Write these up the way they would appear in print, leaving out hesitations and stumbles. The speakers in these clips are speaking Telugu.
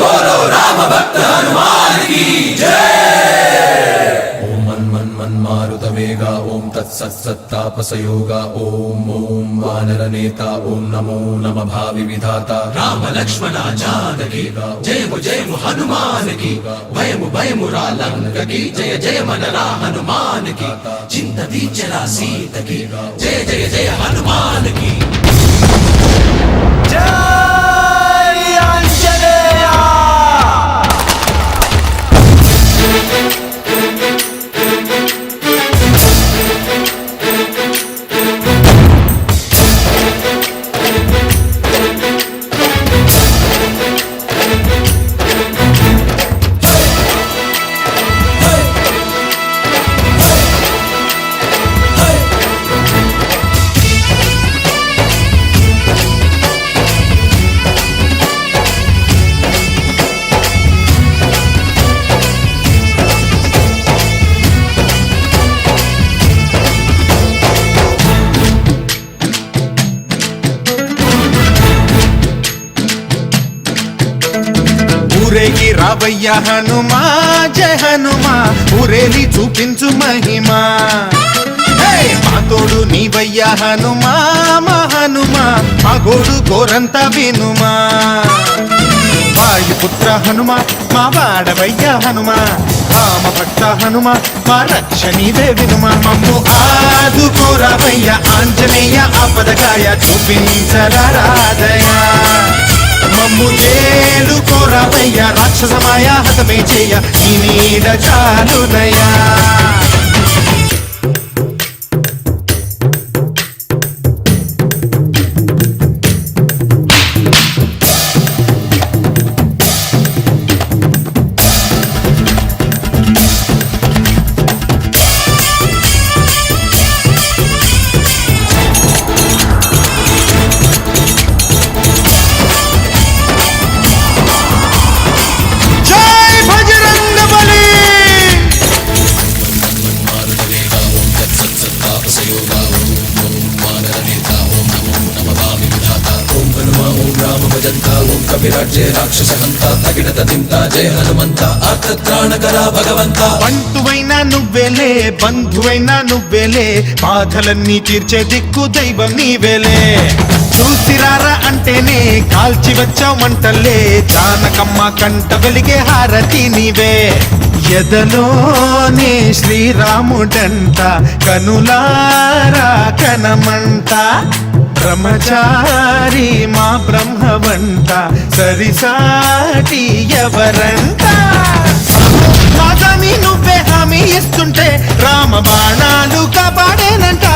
बोलो राम भक्त हनुमान की जय। ओम मन मन मन मारुत वेगा ओम तत्सत्तापसयोगा ओम ओम वानर नेता ओम नमो नम भावि विधाता राम लक्ष्मण जानकी जय हनुमान की भयमु भयमु रालंक की जय जय मनरा हनुमान की चिंत दीचरा सीत की जय जय जय हनुमान की जय। ఊరేగి రావయ్య హనుమా జయ హనుమా ఊరేలి చూపించు మహిమా మా తోడు నీవయ్య హనుమా మా హనుమా మా గోడు గోరంత వినుమా వాయుపుత్ర హనుమా మా వాడవయ్య హనుమా రామ భక్త హనుమా మా రక్ష నీవే వినుమా మమ్ము ఆదుకోరావయ్య ఆంజనేయ ఆపదగాయ చూపించరాదయ మమ్ము ఏలుకోరావయ్య రాక్షసమాయ హతమే చేయ ఈ నీడ చాలునయా। जय हनुमंत आर्तत्राणकरा भगवंत బంటువైనా నువ్వేలే బంధువైనా నువ్వేలే బాధలన్నీ తీర్చే దిక్కు దైవం నీవేలే చూసిరారా అంటేనే కాల్చి వచ్చావు మంటల్లే జానకమ్మ కంట వెలిగే హారతి నీవే ఎదలోనే శ్రీరాముడంట కనులారా కనమంట బ్రహ్మచారి మా బ్రహ్మవంట సరిసాటి ఎవరంట మాదామి నువ్వే హామీ ఇస్తుంటే రామ బాణాలు కాపాడేనంట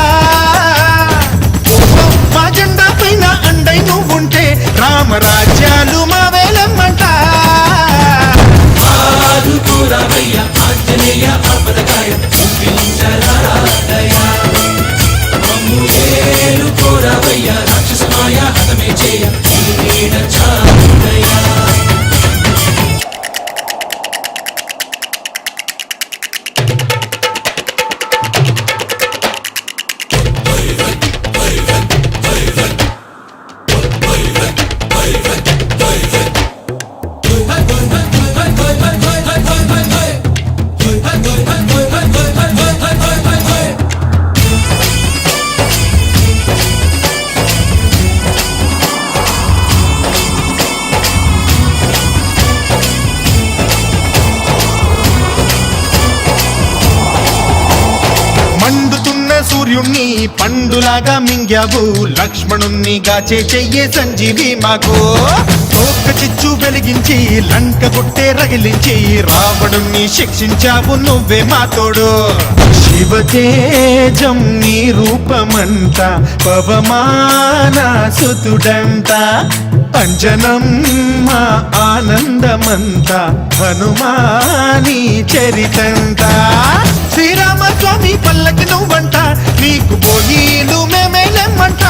మా జెండా పైన అండై నువ్వుంటే రామరాజ్యాలు మా వేలమ్మంట ఆంజనేయ ఆపదకాయ చూపించరాదయ కోరవయ్య రాక్షసమాయ హతమే చేయ ఈ నీడ చాలునయా। సూర్యుణ్ణి పండులాగా మింగావు లక్ష్మణుణ్ణి గాచే చెయ్యే సంజీవి మాకు తోక చిచ్చు వెలిగించి లంక కొట్టే రగిలించి రావణుణ్ణి శిక్షించావు నువ్వే మా తోడు శివతేజం నీ రూపమంట పవమాన సుతుడంట అంజనం మా ఆనందమంత హనుమాని చరితంట శ్రీరామస్వామి పల్లకి నువ్వంట నీకు పోయిలు మేమేలమ్మంట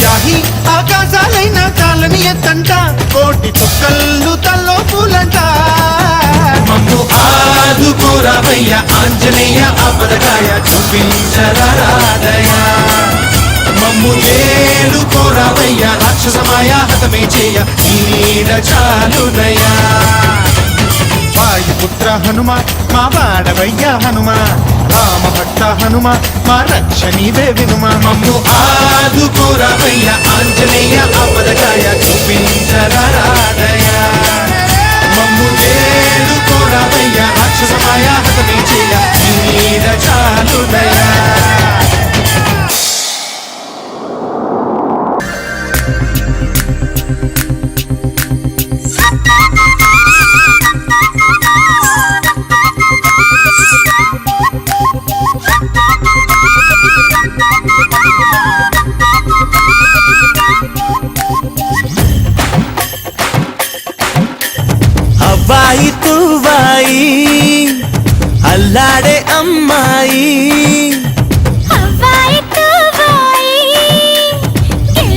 జాహి ఆకాశాలైన చాలని ఎత్తంట కోటి చుక్కళ్ళు తల్లో పూలంట మమ్ము ఆదుకోరావయ్య కోరవయ్య ఆంజనేయ ఆపదకాయ చూపించరాదయా మమ్ము ఏలు కోరవయ్య రాక్షసమాయ హతమే చేయ నీడ చాలునయా వాయుపుత్ర హనుమ మా వాడవయ్య హనుమ రామభక్త హనుమ మా రక్ష నీవే వినుమ మమ్ము ఆదుకోరవయ్య ఆంజనేయ ఆపదకాయ చూపించరాదయా మమ్ము ఏలు కోరవయ్య రాక్షసమాయ హతమే చేయ నీడ చాలునయా हवाई तुवाई अल्लाड़े अम्माई